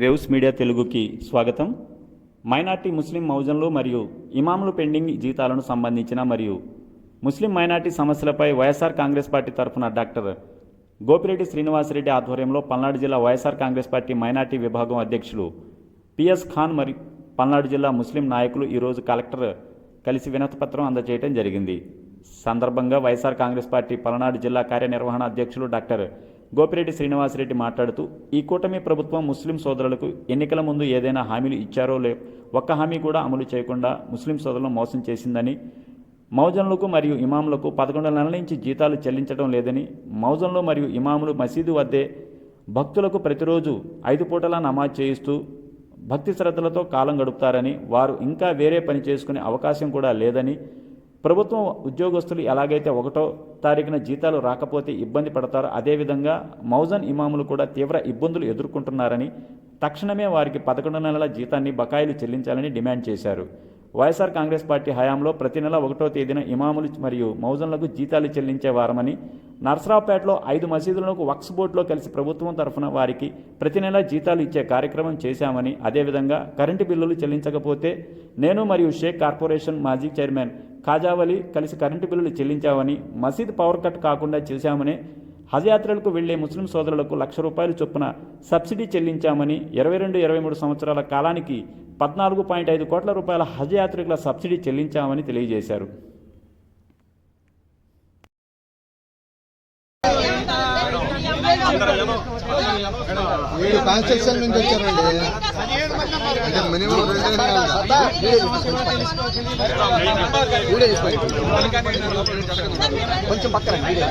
Waves media తెలుగుకి స్వాగతం. Minority ముస్లిం మౌజన్లు మరియు ఇమాములు పెండింగ్ జీతాలను సంబంధించిన మరియు ముస్లిం మైనార్టీ సమస్యలపై వైఎస్ఆర్ కాంగ్రెస్ పార్టీ తరఫున డాక్టర్ గోపిరెడ్డి శ్రీనివాసరెడ్డి ఆధ్వర్యంలో పల్నాడు జిల్లా వైఎస్ఆర్ కాంగ్రెస్ పార్టీ మైనార్టీ విభాగం అధ్యక్షులు పిఎస్ ఖాన్ మరియు పల్నాడు జిల్లా ముస్లిం నాయకులు ఈరోజు కలెక్టర్ కలిసి వినతిపత్రం అందజేయడం జరిగింది. సందర్భంగా వైఎస్ఆర్ కాంగ్రెస్ పార్టీ పల్నాడు జిల్లా కార్యనిర్వహణ అధ్యక్షులు డాక్టర్ గోపిరెడ్డి శ్రీనివాసరెడ్డి మాట్లాడుతూ, ఈ కూటమి ప్రభుత్వం ముస్లిం సోదరులకు ఎన్నికల ముందు ఏదైనా హామీలు ఇచ్చారో ఒక్క హామీ కూడా అమలు చేయకుండా ముస్లిం సోదరులను మోసం చేసిందని, మౌజన్లకు మరియు ఇమాములకు 11 నెలల నుంచి జీతాలు చెల్లించడం లేదని, మౌజన్లు మరియు ఇమాములు మసీదు వద్దే భక్తులకు ప్రతిరోజు 5 పూటలా నమాజ్ చేయిస్తూ భక్తి శ్రద్ధలతో కాలం గడుపుతారని, వారు ఇంకా వేరే పని చేసుకునే అవకాశం కూడా లేదని, ప్రభుత్వం ఉద్యోగస్తులు ఎలాగైతే 1వ తారీఖున జీతాలు రాకపోతే ఇబ్బంది పడతారో అదేవిధంగా మౌజన్ ఇమాములు కూడా తీవ్ర ఇబ్బందులు ఎదుర్కొంటున్నారని, తక్షణమే వారికి 11 నెలల జీతాన్ని బకాయిలు చెల్లించాలని డిమాండ్ చేశారు. వైఎస్ఆర్ కాంగ్రెస్ పార్టీ హయాంలో ప్రతి నెల 1వ తేదీన ఇమాములు మరియు మౌజన్లకు జీతాలు చెల్లించేవారమని, నర్సరావుపేటలో 5 మసీదులకు వక్ఫ్ బోర్డులో కలిసి ప్రభుత్వం తరఫున వారికి ప్రతి నెల జీతాలు ఇచ్చే కార్యక్రమం చేశామని, అదేవిధంగా కరెంటు బిల్లులు చెల్లించకపోతే నేను మరియు షేక్ కార్పొరేషన్ మాజీ చైర్మన్ ఖాజావలి కలిసి కరెంటు బిల్లులు చెల్లించామని, మసీద్ పవర్ కట్ కాకుండా చేశామని, హజ్ యాత్రలకు వెళ్లే ముస్లిం సోదరులకు ₹1,00,000 చొప్పున సబ్సిడీ చెల్లించామని, 22-23 సంవత్సరాల కాలానికి 14.5 కోట్ల రూపాయల హజ్ యాత్రికుల సబ్సిడీ చెల్లించామని తెలియజేశారు. మీరు కాన్స్ట్రక్షన్ నుంచి వచ్చారండి. మినిమం కొంచెం పక్కన వీడియో